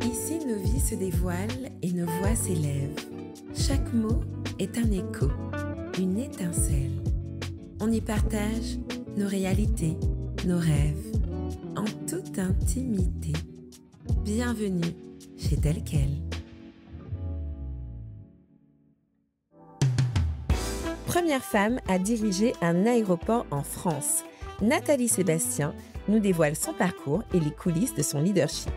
Ici, nos vies se dévoilent et nos voix s'élèvent. Chaque mot est un écho, une étincelle. On y partage nos réalités, nos rêves, en toute intimité. Bienvenue chez Tel Quel. Première femme à diriger un aéroport en France, Nathalie Sébastien nous dévoile son parcours et les coulisses de son leadership.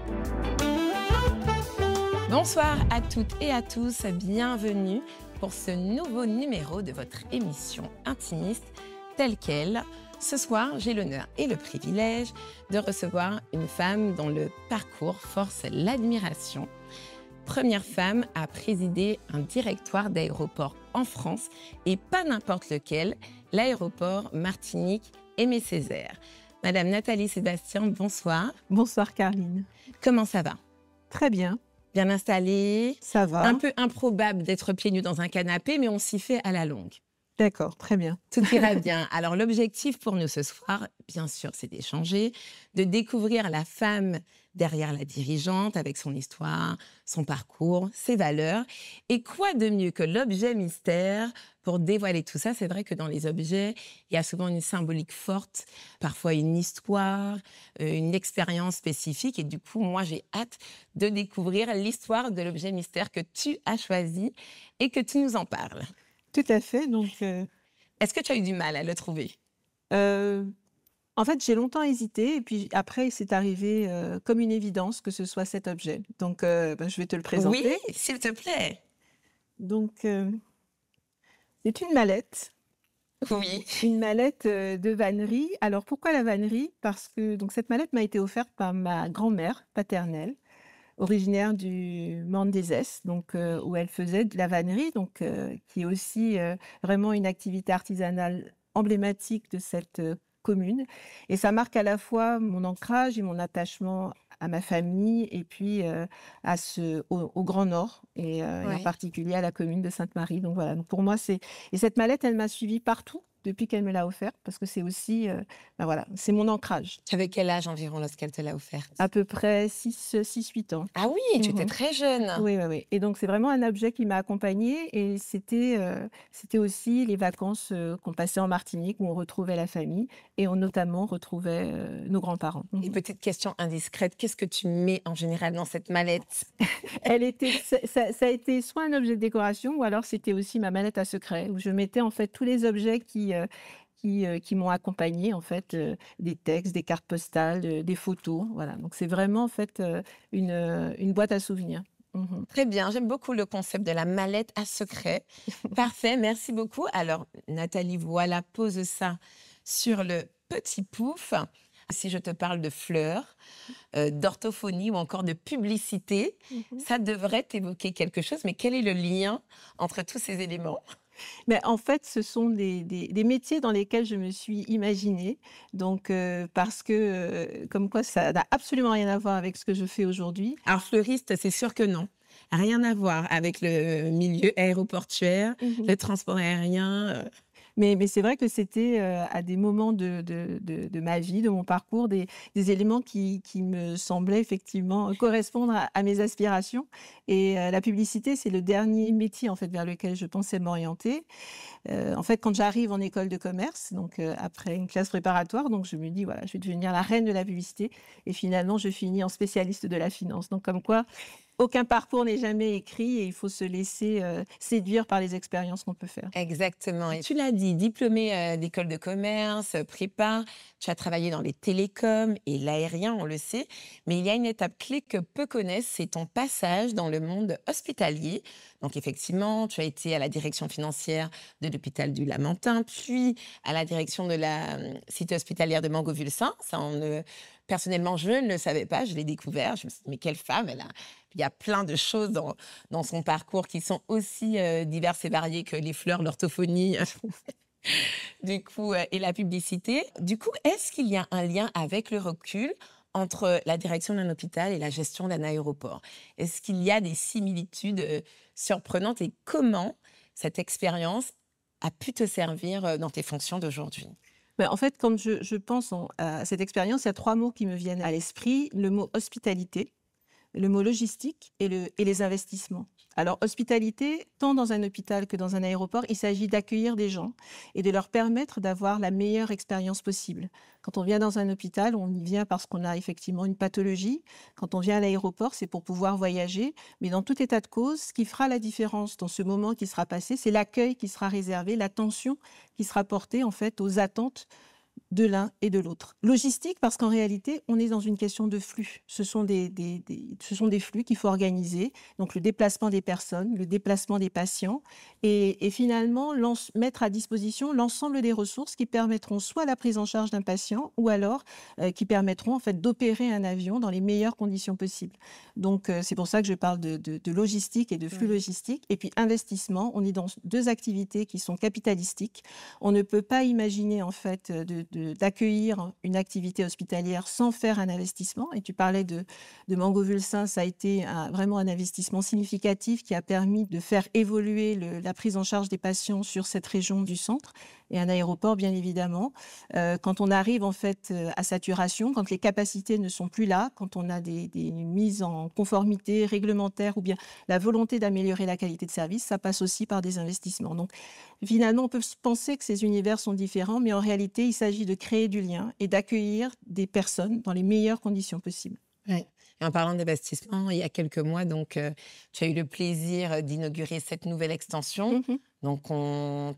Bonsoir à toutes et à tous, bienvenue pour ce nouveau numéro de votre émission intimiste Tel Quel. Ce soir, j'ai l'honneur et le privilège de recevoir une femme dont le parcours force l'admiration. Première femme à présider un directoire d'aéroport en France et pas n'importe lequel, l'aéroport Martinique-Aimé Césaire. Madame Nathalie Sébastien, bonsoir. Bonsoir Caroline. Comment ça va? Très bien. Bien installée? Ça va. Un peu improbable d'être pieds nus dans un canapé, mais on s'y fait à la longue. D'accord, très bien. Tout ira bien. Alors, l'objectif pour nous ce soir, bien sûr, c'est d'échanger, de découvrir la femme derrière la dirigeante avec son histoire, son parcours, ses valeurs. Et quoi de mieux que l'objet mystère pour dévoiler tout ça? C'est vrai que dans les objets, il y a souvent une symbolique forte, parfois une histoire, une expérience spécifique. Et du coup, moi, j'ai hâte de découvrir l'histoire de l'objet mystère que tu as choisi et que tu nous en parles. Tout à fait. Donc, est-ce que tu as eu du mal à le trouver? En fait, j'ai longtemps hésité et puis après, c'est arrivé comme une évidence que ce soit cet objet. Donc, je vais te le présenter. Oui, s'il te plaît. Donc, c'est une mallette. Oui. Une mallette de vannerie. Alors, pourquoi la vannerie? Parce que donc, cette mallette m'a été offerte par ma grand-mère paternelle, originaire du Mans des Esses, donc où elle faisait de la vannerie, donc qui est aussi vraiment une activité artisanale emblématique de cette commune. Et ça marque à la fois mon ancrage et mon attachement à ma famille et puis au Grand Nord et en particulier à la commune de Sainte-Marie. Donc voilà, donc pour moi c'est... Et cette mallette, elle m'a suivie partout depuis qu'elle me l'a offerte, parce que c'est aussi, voilà, c'est mon ancrage. Tu avais quel âge environ lorsqu'elle te l'a offerte? À peu près 6-8 ans. Ah oui, tu étais très jeune. Oui, oui, oui. Et donc, c'est vraiment un objet qui m'a accompagnée. Et c'était aussi les vacances qu'on passait en Martinique, où on retrouvait la famille et on notamment retrouvait nos grands-parents. Et petite question indiscrète, qu'est-ce que tu mets en général dans cette mallette? Ça a été soit un objet de décoration, ou alors c'était aussi ma mallette à secret, où je mettais en fait tous les objets qui m'ont accompagnée, en fait, des textes, des cartes postales, des photos. Voilà. Donc, c'est vraiment en fait une boîte à souvenirs. Très bien, j'aime beaucoup le concept de la mallette à secret. Parfait, merci beaucoup. Alors, Nathalie, voilà, pose ça sur le petit pouf. Si je te parle de fleurs, d'orthophonie ou encore de publicité, ça devrait t'évoquer quelque chose. Mais quel est le lien entre tous ces éléments? Mais en fait, ce sont des métiers dans lesquels je me suis imaginée. Donc, parce que, comme quoi, ça n'a absolument rien à voir avec ce que je fais aujourd'hui. Alors, fleuriste, c'est sûr que non. Rien à voir avec le milieu aéroportuaire, le transport aérien. Mais c'est vrai que c'était à des moments de ma vie, de mon parcours, des éléments qui me semblaient effectivement correspondre à mes aspirations. Et la publicité, c'est le dernier métier en fait vers lequel je pensais m'orienter. En fait, quand j'arrive en école de commerce, donc après une classe préparatoire, donc je me dis voilà, je vais devenir la reine de la publicité. Et finalement, je finis en spécialiste de la finance. Donc comme quoi, aucun parcours n'est jamais écrit et il faut se laisser séduire par les expériences qu'on peut faire. Exactement. Et tu l'as dit, diplômée d'école de commerce, prépa, tu as travaillé dans les télécoms et l'aérien, on le sait. Mais il y a une étape clé que peu connaissent, c'est ton passage dans le monde hospitalier. Donc effectivement, tu as été à la direction financière de l'hôpital du Lamentin, puis à la direction de la cité hospitalière de Mangovulsin. Ça, personnellement, je ne le savais pas, je l'ai découvert. Je me suis dit, mais quelle femme, elle a... Il y a plein de choses dans son parcours qui sont aussi diverses et variées que les fleurs, l'orthophonie, du coup, et la publicité. Du coup, est-ce qu'il y a un lien avec le recul entre la direction d'un hôpital et la gestion d'un aéroport? Est-ce qu'il y a des similitudes surprenantes et comment cette expérience a pu te servir dans tes fonctions d'aujourd'hui? Mais en fait, quand je pense à cette expérience, il y a 3 mots qui me viennent à l'esprit. Le mot hospitalité, le mot logistique et les investissements. Alors, hospitalité, tant dans un hôpital que dans un aéroport, il s'agit d'accueillir des gens et de leur permettre d'avoir la meilleure expérience possible. Quand on vient dans un hôpital, on y vient parce qu'on a effectivement une pathologie. Quand on vient à l'aéroport, c'est pour pouvoir voyager. Mais dans tout état de cause, ce qui fera la différence dans ce moment qui sera passé, c'est l'accueil qui sera réservé, l'attention qui sera portée en fait aux attentes de l'un et de l'autre. Logistique, parce qu'en réalité, on est dans une question de flux. Ce sont ce sont des flux qu'il faut organiser, donc le déplacement des personnes, le déplacement des patients, et finalement mettre à disposition l'ensemble des ressources qui permettront soit la prise en charge d'un patient, ou alors qui permettront en fait d'opérer un avion dans les meilleures conditions possibles. Donc c'est pour ça que je parle de logistique et de flux logistique. Et puis investissement, on est dans 2 activités qui sont capitalistiques. On ne peut pas imaginer en fait d'accueillir une activité hospitalière sans faire un investissement. Et tu parlais de Mangovulsin, ça a été vraiment un investissement significatif qui a permis de faire évoluer la prise en charge des patients sur cette région du centre. Et un aéroport, bien évidemment. Quand on arrive en fait à saturation, quand les capacités ne sont plus là, quand on a des mises en conformité réglementaire ou bien la volonté d'améliorer la qualité de service, ça passe aussi par des investissements. Donc finalement, on peut penser que ces univers sont différents, mais en réalité, il s'agit de créer du lien et d'accueillir des personnes dans les meilleures conditions possibles. Ouais. Et en parlant d'investissement, il y a quelques mois, donc, tu as eu le plaisir d'inaugurer cette nouvelle extension. Mmh. Donc,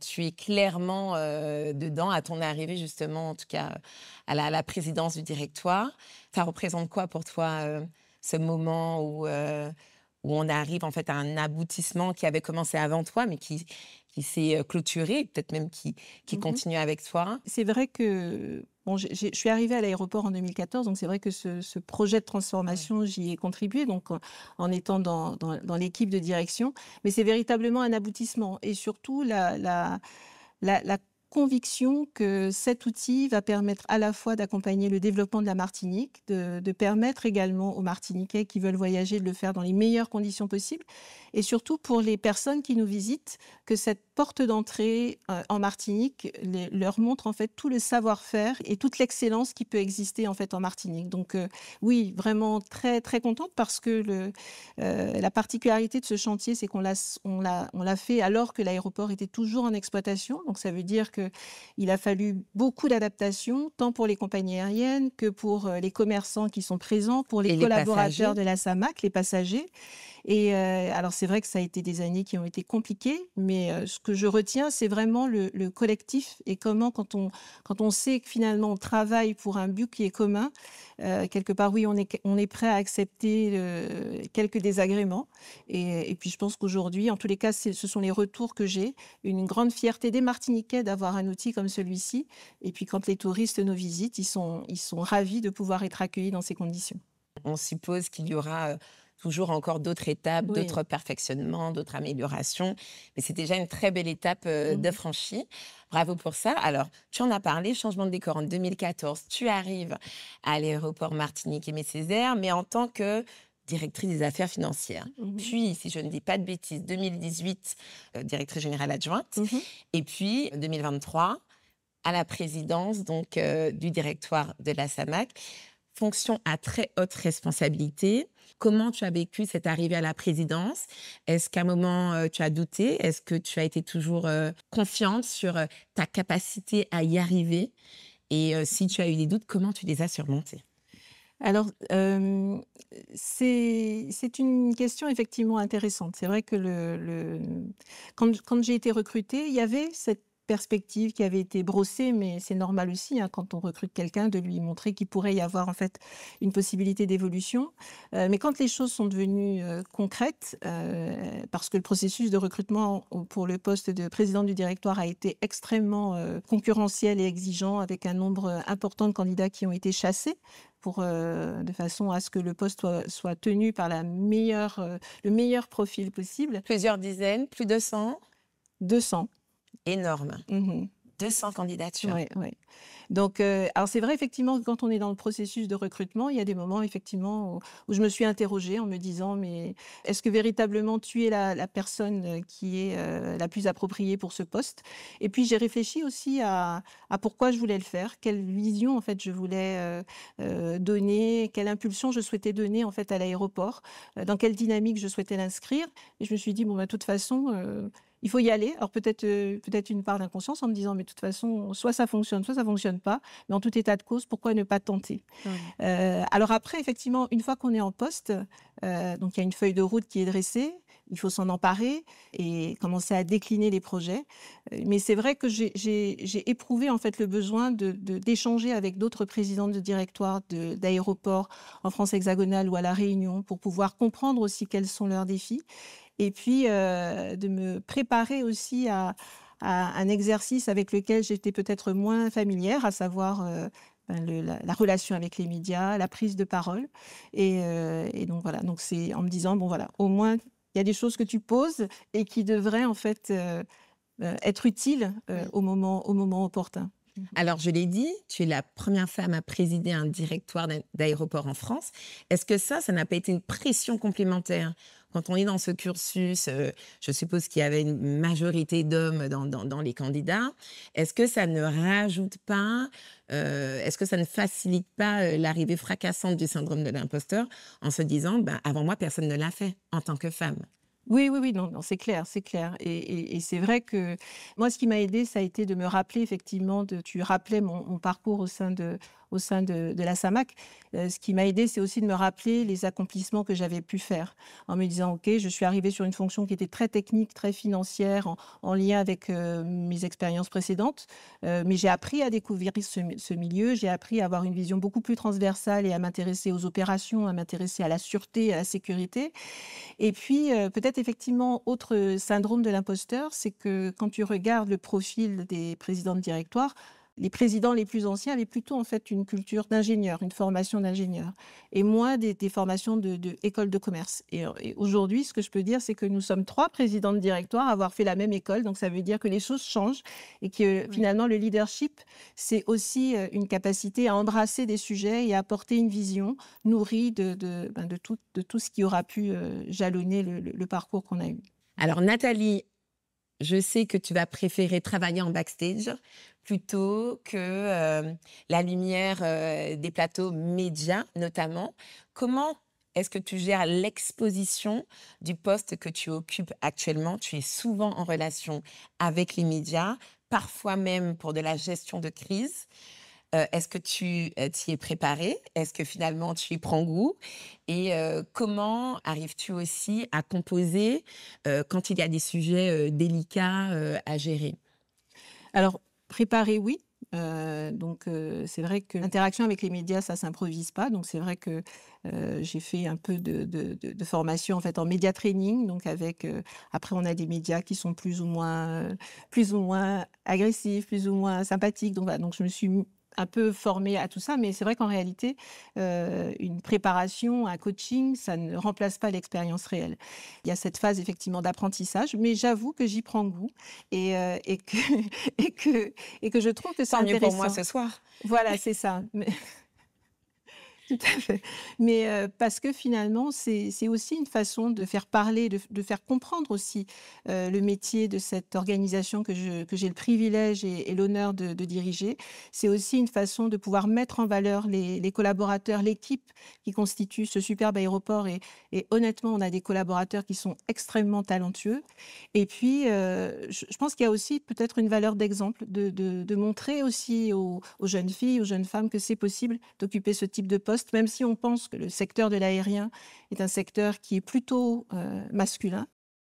tu es clairement dedans à ton arrivée, justement, en tout cas, à la présidence du directoire. Ça représente quoi pour toi, ce moment où on arrive en fait à un aboutissement qui avait commencé avant toi, mais qui s'est clôturé, peut-être même qui Mmh. continue avec toi? C'est vrai que bon, je suis arrivée à l'aéroport en 2014, donc c'est vrai que ce projet de Ouais. transformation, j'y ai contribué, donc en étant dans l'équipe de direction. Mais c'est véritablement un aboutissement et surtout la conviction que cet outil va permettre à la fois d'accompagner le développement de la Martinique, de permettre également aux Martiniquais qui veulent voyager de le faire dans les meilleures conditions possibles et surtout pour les personnes qui nous visitent, que cette porte d'entrée en Martinique leur montre en fait tout le savoir-faire et toute l'excellence qui peut exister en fait en Martinique. Donc oui, vraiment très très contente parce que la particularité de ce chantier, c'est on l'a fait alors que l'aéroport était toujours en exploitation. Donc ça veut dire qu'il a fallu beaucoup d'adaptation, tant pour les compagnies aériennes que pour les commerçants qui sont présents, pour les Et les collaborateurs passagers? de la SAMAC, les passagers. Et alors c'est vrai que ça a été des années qui ont été compliquées, mais ce que je retiens, c'est vraiment le collectif et comment quand on sait que finalement on travaille pour un but qui est commun, quelque part oui, on est prêt à accepter, quelques désagréments et puis je pense qu'aujourd'hui, en tous les cas, ce sont les retours que j'ai, une grande fierté des Martiniquais d'avoir un outil comme celui-ci et puis quand les touristes nous visitent, ils sont ravis de pouvoir être accueillis dans ces conditions. On suppose qu'il y aura toujours encore d'autres étapes, Oui. d'autres perfectionnements, d'autres améliorations. Mais c'est déjà une très belle étape de Mmh. franchie. Bravo pour ça. Alors, tu en as parlé, changement de décor en 2014. Tu arrives à l'aéroport Martinique Aimé Césaire, mais en tant que directrice des affaires financières. Mmh. Puis, si je ne dis pas de bêtises, 2018, directrice générale adjointe. Mmh. Et puis, 2023, à la présidence donc, du directoire de la SAMAC. Fonction à très haute responsabilité. Comment tu as vécu cette arrivée à la présidence? Est-ce qu'à un moment, tu as douté? Est-ce que tu as été toujours, confiante sur, ta capacité à y arriver? Et si tu as eu des doutes, comment tu les as surmontés? Alors, c'est une question effectivement intéressante. C'est vrai que quand j'ai été recrutée, il y avait cette perspective qui avait été brossée, mais c'est normal aussi, hein, quand on recrute quelqu'un, de lui montrer qu'il pourrait y avoir en fait une possibilité d'évolution. Mais quand les choses sont devenues, concrètes, parce que le processus de recrutement pour le poste de présidente du directoire a été extrêmement, concurrentiel et exigeant avec un nombre, important de candidats qui ont été chassés de façon à ce que le poste soit tenu par le meilleur profil possible. Plusieurs dizaines, plus de 100? 200. Énorme. Mmh. 200 candidatures. Ouais, ouais. Donc, alors c'est vrai effectivement que quand on est dans le processus de recrutement, il y a des moments effectivement où je me suis interrogée en me disant: «Mais est-ce que véritablement tu es la personne, qui est, la plus appropriée pour ce poste?» Et puis j'ai réfléchi aussi à pourquoi je voulais le faire, quelle vision en fait je voulais, donner, quelle impulsion je souhaitais donner en fait à l'aéroport, dans quelle dynamique je souhaitais l'inscrire. Et je me suis dit: «Bon, bah, de toute façon, il faut y aller». Alors peut-être une part d'inconscience en me disant: «Mais de toute façon, soit ça fonctionne, soit ça fonctionne pas, mais en tout état de cause, pourquoi ne pas tenter?» Mmh. Alors après effectivement, une fois qu'on est en poste, donc il y a une feuille de route qui est dressée, il faut s'en emparer et commencer à décliner les projets. Mais c'est vrai que j'ai éprouvé en fait le besoin d'échanger avec d'autres présidents de directoire d'aéroports en France hexagonale ou à La Réunion pour pouvoir comprendre aussi quels sont leurs défis et puis, de me préparer aussi à un exercice avec lequel j'étais peut-être moins familière, à savoir, ben, la relation avec les médias, la prise de parole et donc voilà, donc c'est en me disant: «Bon voilà, au moins il y a des choses que tu poses et qui devraient en fait, être utiles, au moment opportun». Mmh. Alors, je l'ai dit, tu es la première femme à présider un directoire d'aéroport en France. Est-ce que ça n'a pas été une pression complémentaire? Quand on est dans ce cursus, je suppose qu'il y avait une majorité d'hommes dans les candidats. Est-ce que ça ne rajoute pas, est-ce que ça ne facilite pas, l'arrivée fracassante du syndrome de l'imposteur en se disant: «Ben, avant moi, personne ne l'a fait en tant que femme»? Oui, oui, oui, non, non, c'est clair, c'est clair et c'est vrai que moi, ce qui m'a aidée, ça a été de me rappeler effectivement de tu rappelais mon parcours au sein de la SAMAC. Ce qui m'a aidée, c'est aussi de me rappeler les accomplissements que j'avais pu faire en me disant: «OK, je suis arrivée sur une fonction qui était très technique, très financière, en lien avec, mes expériences précédentes, mais j'ai appris à découvrir ce milieu, j'ai appris à avoir une vision beaucoup plus transversale et à m'intéresser aux opérations, à m'intéresser à la sûreté, à la sécurité». Et puis, peut-être effectivement, autre syndrome de l'imposteur, c'est que quand tu regardes le profil des présidents de directoire, les présidents les plus anciens avaient plutôt en fait une culture d'ingénieur, une formation d'ingénieur et moins des formations de école de commerce et aujourd'hui, ce que je peux dire, c'est que nous sommes 3 présidents de directoire à avoir fait la même école, donc ça veut dire que les choses changent et que Oui. finalement le leadership, c'est aussi, une capacité à embrasser des sujets et à apporter une vision nourrie de tout ce qui aura pu, jalonner le parcours qu'on a eu. Alors Nathalie, je sais que tu vas préférer travailler en backstage plutôt que, la lumière, des plateaux médias notamment. Comment est-ce que tu gères l'exposition du poste que tu occupes actuellement? Tu es souvent en relation avec les médias, parfois même pour de la gestion de crise. Est-ce que tu, t'y es préparée? Est-ce que finalement tu y prends goût? Et comment arrives-tu aussi à composer, quand il y a des sujets, délicats, à gérer? Alors, préparer, oui. Donc, c'est vrai que l'interaction avec les médias, ça s'improvise pas. Donc, c'est vrai que, j'ai fait un peu de formation, en fait, en média training. Donc avec, après on a des médias qui sont plus ou moins agressifs, plus ou moins sympathiques. Donc voilà, donc je me suis un peu formée à tout ça. Mais c'est vrai qu'en réalité, une préparation, un coaching, ça ne remplace pas l'expérience réelle. Il y a cette phase effectivement d'apprentissage, mais j'avoue que j'y prends goût et que et que et que je trouve que c'est Tant mieux pour moi intéressant. ce soir. Voilà, c'est ça. Mais tout à fait. Mais, parce que finalement, c'est aussi une façon de faire parler, de faire comprendre aussi, le métier de cette organisation que j'ai le privilège et l'honneur de diriger. C'est aussi une façon de pouvoir mettre en valeur les collaborateurs, l'équipe qui constitue ce superbe aéroport et honnêtement, on a des collaborateurs qui sont extrêmement talentueux et puis, je pense qu'il y a aussi peut-être une valeur d'exemple de montrer aussi aux jeunes filles, aux jeunes femmes que c'est possible d'occuper ce type de poste, même si on pense que le secteur de l'aérien est un secteur qui est plutôt, masculin.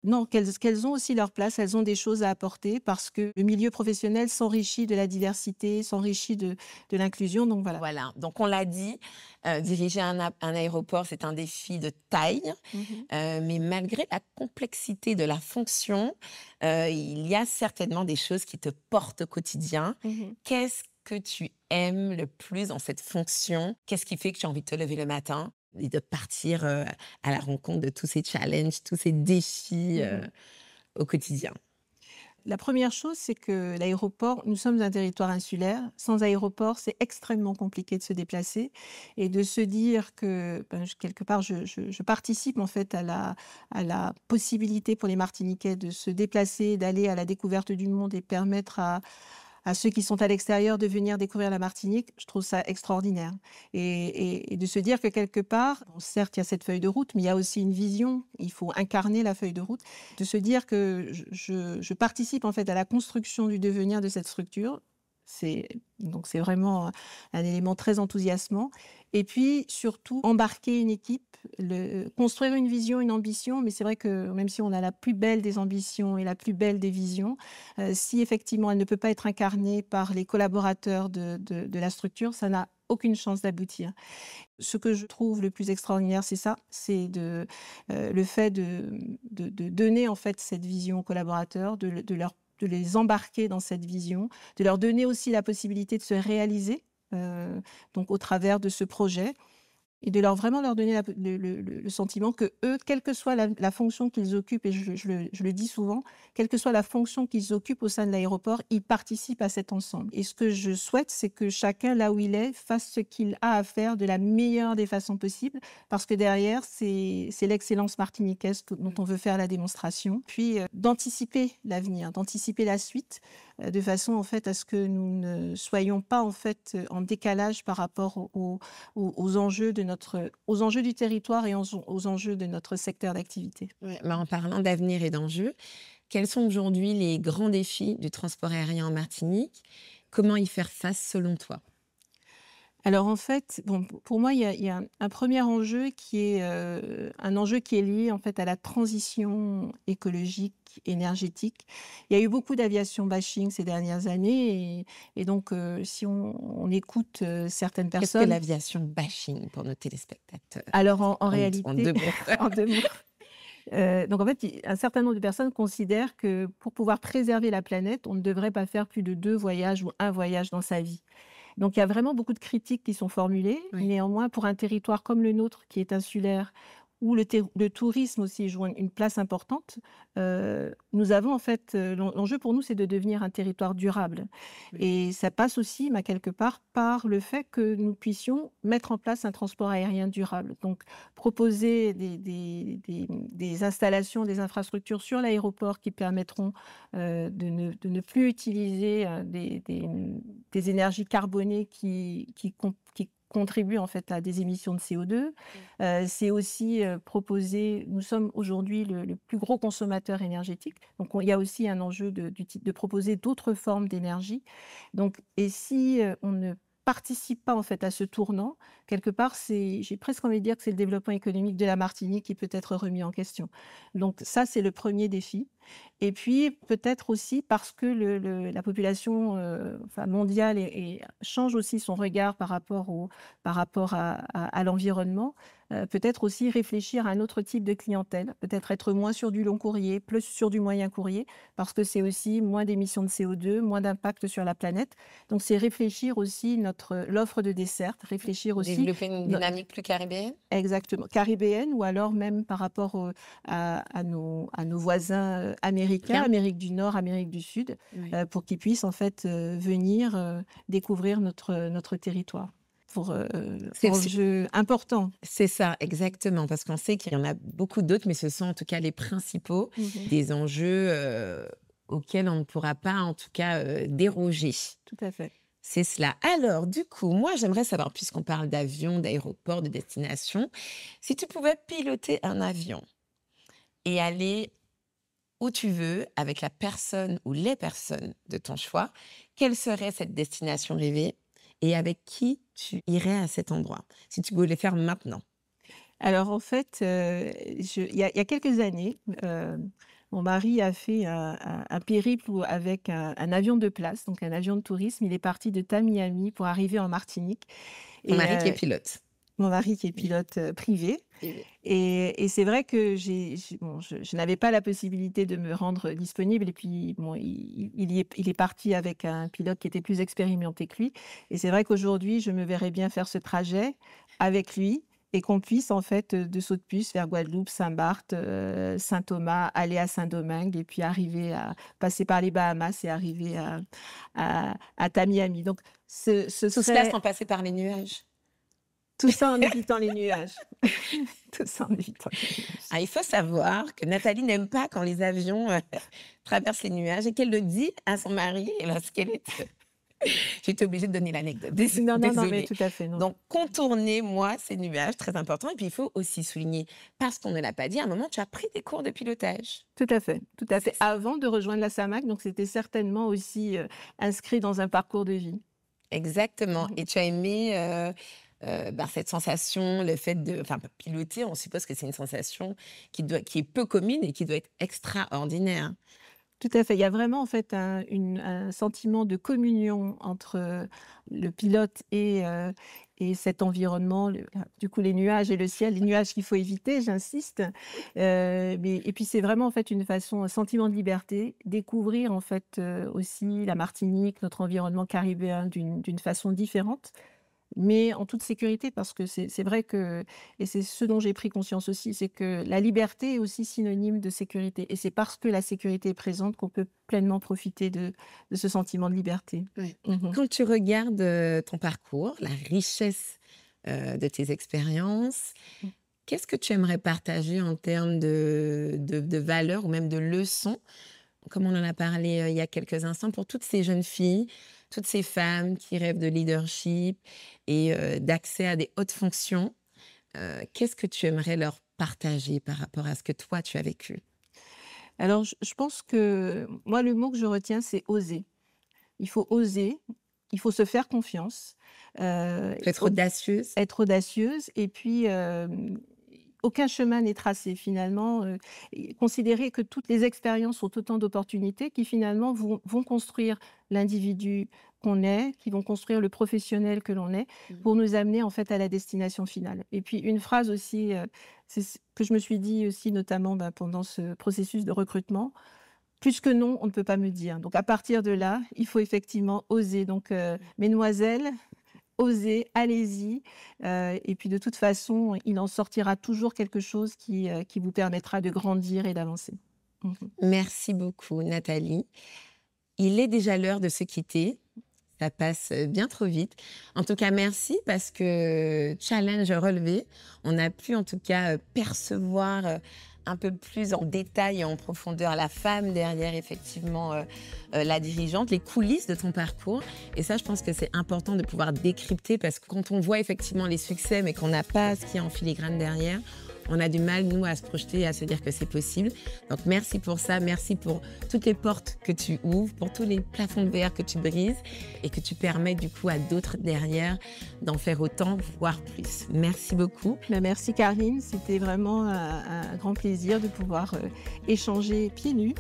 Non, qu'elles ont aussi leur place, elles ont des choses à apporter parce que le milieu professionnel s'enrichit de la diversité, s'enrichit de l'inclusion, donc voilà. Voilà, donc on l'a dit, diriger un aéroport, c'est un défi de taille, Mmh. mais malgré la complexité de la fonction, il y a certainement des choses qui te portent au quotidien. Mmh. Qu'est-ce que tu aimes le plus dans cette fonction? Qu'est-ce qui fait que tu as envie de te lever le matin et de partir, à la rencontre de tous ces challenges, tous ces défis, Mmh. au quotidien? La première chose, c'est que l'aéroport, nous sommes un territoire insulaire. Sans aéroport, c'est extrêmement compliqué de se déplacer et de se dire que, ben, quelque part, je participe en fait à la possibilité pour les Martiniquais de se déplacer, d'aller à la découverte du monde et permettre à ceux qui sont à l'extérieur de venir découvrir la Martinique, je trouve ça extraordinaire. Et de se dire que quelque part, bon, certes, il y a cette feuille de route, mais il y a aussi une vision, il faut incarner la feuille de route, de se dire que je participe en fait à la construction du devenir de cette structure. Donc c'est vraiment un élément très enthousiasmant. Et puis surtout, embarquer une équipe, construire une vision, une ambition, mais c'est vrai que même si on a la plus belle des ambitions et la plus belle des visions, si effectivement elle ne peut pas être incarnée par les collaborateurs de la structure, ça n'a aucune chance d'aboutir. Ce que je trouve le plus extraordinaire, c'est ça, c'est le fait de donner en fait cette vision aux collaborateurs, de les embarquer dans cette vision, de leur donner aussi la possibilité de se réaliser, donc au travers de ce projet. Et de vraiment leur donner le sentiment que eux, quelle que soit la fonction qu'ils occupent, et je le dis souvent, quelle que soit la fonction qu'ils occupent au sein de l'aéroport, ils participent à cet ensemble. Et ce que je souhaite, c'est que chacun, là où il est, fasse ce qu'il a à faire de la meilleure des façons possibles, parce que derrière, c'est l'excellence martiniquaise dont on veut faire la démonstration. Puis d'anticiper l'avenir, d'anticiper la suite, de façon en fait à ce que nous ne soyons pas en fait en décalage par rapport aux enjeux aux enjeux du territoire et aux enjeux de notre secteur d'activité. Ouais, en parlant d'avenir et d'enjeux, quels sont aujourd'hui les grands défis du transport aérien en Martinique? Comment y faire face selon toi? Alors en fait, bon, pour moi, il y a un premier enjeu qui est un enjeu qui est lié en fait à la transition écologique, énergétique. Il y a eu beaucoup d'aviation bashing ces dernières années et donc si on écoute certaines Qu'est-ce que personnes, l'aviation bashing pour nos téléspectateurs? alors en En réalité, 2 mots. en 2 mots, donc en fait, un certain nombre de personnes considèrent que pour pouvoir préserver la planète, on ne devrait pas faire plus de 2 voyages ou un voyage dans sa vie. Donc il y a vraiment beaucoup de critiques qui sont formulées. Oui. Néanmoins, pour un territoire comme le nôtre, qui est insulaire, où le tourisme aussi joue une place importante, nous avons en fait, l'enjeu pour nous, c'est de devenir un territoire durable. Oui. Et ça passe aussi, bah, quelque part, par le fait que nous puissions mettre en place un transport aérien durable. Donc proposer des installations, des infrastructures sur l'aéroport qui permettront de ne plus utiliser des énergies carbonées qui contribuent en fait à des émissions de CO2. C'est aussi proposer, nous sommes aujourd'hui le plus gros consommateur énergétique, donc il y a aussi un enjeu de proposer d'autres formes d'énergie. Donc, et si on ne participe pas en fait à ce tournant, quelque part, j'ai presque envie de dire que c'est le développement économique de la Martinique qui peut être remis en question. Donc ça, c'est le premier défi. Et puis peut-être aussi parce que la population enfin, mondiale change aussi son regard par rapport à l'environnement, peut-être aussi réfléchir à un autre type de clientèle, peut-être être moins sur du long courrier, plus sur du moyen courrier, parce que c'est aussi moins d'émissions de CO2, moins d'impact sur la planète. Donc c'est réfléchir aussi l'offre de dessert, réfléchir aussi Développer une dynamique plus caribéenne? exactement caribéenne ou alors même par rapport à nos voisins américains, Bien. Amérique du Nord, Amérique du Sud, Oui. pour qu'ils puissent en fait venir découvrir notre territoire. Pour enjeu important. C'est ça, exactement, parce qu'on sait qu'il y en a beaucoup d'autres, mais ce sont en tout cas les principaux des enjeux auxquels on ne pourra pas en tout cas déroger. Tout à fait. C'est cela. Alors, du coup, moi, j'aimerais savoir, puisqu'on parle d'avion, d'aéroport, de destination, si tu pouvais piloter un avion et aller où tu veux, avec la personne ou les personnes de ton choix, quelle serait cette destination rêvée et avec qui tu irais à cet endroit, si tu voulais le faire maintenant? Alors en fait, il y a quelques années, mon mari a fait un périple avec un avion de place, donc un avion de tourisme. Il est parti de Tamiami pour arriver en Martinique Ton et mari qui est pilote. mon mari qui est pilote, privé et c'est vrai que bon, je n'avais pas la possibilité de me rendre disponible et puis bon, il est parti avec un pilote qui était plus expérimenté que lui et c'est vrai qu'aujourd'hui, je me verrais bien faire ce trajet avec lui et qu'on puisse en fait, de Saute-Puce vers Guadeloupe, Saint-Barth, Saint-Thomas, aller à Saint-Domingue et puis arriver à passer par les Bahamas et arriver à Tamiami. Donc ce Tout cela serait sans passer par les nuages. tout ça en évitant les nuages. Tout ça en évitant les nuages. Ah, il faut savoir que Nathalie n'aime pas quand les avions traversent les nuages et qu'elle le dit à son mari lorsqu'elle est... J'ai été obligée de donner l'anecdote. Non, non, non, mais Désolée. tout à fait, non. Donc, contourner, moi, ces nuages, très important. Et puis, il faut aussi souligner, parce qu'on ne l'a pas dit, à un moment, tu as pris des cours de pilotage. Tout à fait, tout à fait. C'est ça. Avant de rejoindre la SAMAC, donc c'était certainement aussi, inscrit dans un parcours de vie. Exactement. Mmh. Et tu as aimé cette sensation, le fait de... Enfin, piloter, on suppose que c'est une sensation qui est peu commune et qui doit être extraordinaire. Tout à fait. Il y a vraiment en fait un sentiment de communion entre le pilote et cet environnement, du coup les nuages et le ciel. Les nuages qu'il faut éviter, j'insiste. Et puis c'est vraiment en fait une façon, un sentiment de liberté, découvrir en fait aussi la Martinique, notre environnement caribéen d'une façon différente. Mais en toute sécurité, parce que c'est vrai que, et c'est ce dont j'ai pris conscience aussi, c'est que la liberté est aussi synonyme de sécurité. Et c'est parce que la sécurité est présente qu'on peut pleinement profiter de ce sentiment de liberté. Ouais. Mmh. Quand tu regardes ton parcours, la richesse de tes expériences, Mmh. qu'est-ce que tu aimerais partager en termes de valeurs ou même de leçons, comme on en a parlé il y a quelques instants, pour toutes ces jeunes filles, toutes ces femmes qui rêvent de leadership et d'accès à des hautes fonctions? Qu'est-ce que tu aimerais leur partager par rapport à ce que toi, tu as vécu? Alors, je pense que moi, le mot que je retiens, c'est oser. Il faut oser, il faut se faire confiance, Faut être audacieuse. être audacieuse et puis aucun chemin n'est tracé finalement. Et considérer que toutes les expériences sont autant d'opportunités qui finalement vont construire l'individu qu'on est, qui vont construire le professionnel que l'on est, pour nous amener en fait à la destination finale. Et puis une phrase aussi, c'est ce que je me suis dit aussi notamment pendant ce processus de recrutement. Plus que non, on ne peut pas me dire. Donc à partir de là, il faut effectivement oser. Donc mesdemoiselles, osez, allez-y. Et puis de toute façon, il en sortira toujours quelque chose qui vous permettra de grandir et d'avancer. Mmh. Merci beaucoup, Nathalie. Il est déjà l'heure de se quitter. Ça passe bien trop vite. En tout cas, merci parce que challenge relevé. On a pu en tout cas percevoir un peu plus en détail et en profondeur la femme derrière effectivement la dirigeante, les coulisses de ton parcours. Et ça, je pense que c'est important de pouvoir décrypter parce que quand on voit effectivement les succès mais qu'on n'a pas ce qui est en filigrane derrière, on a du mal, nous, à se projeter et à se dire que c'est possible. Donc, merci pour ça. Merci pour toutes les portes que tu ouvres, pour tous les plafonds de verre que tu brises et que tu permets, du coup, à d'autres derrière d'en faire autant, voire plus. Merci beaucoup. Merci Karine, c'était vraiment un grand plaisir de pouvoir échanger pieds nus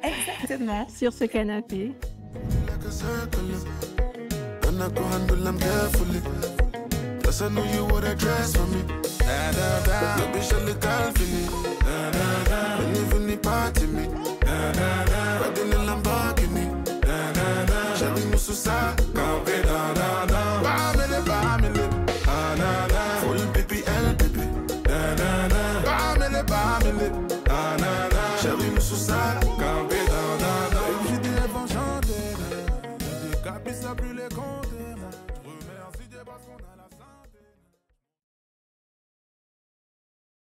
Exactement. sur ce canapé. Like a circle. When I go handle them carefully. Plus I know you would dress for me. Da da da. Maybe she'll look out for me. Da da da. When you feel the party me. Da da da. Riding in Lamborghini. Da da da. J'arrive nous sous ça. Campé da da da. Bamele. Ah da da. Full BPL baby. Da da da. Bamele. Ah da da. J'arrive nous sous ça. Campé da da da. J'ai des rêves enchantés. Des capes, ça brûle les cons.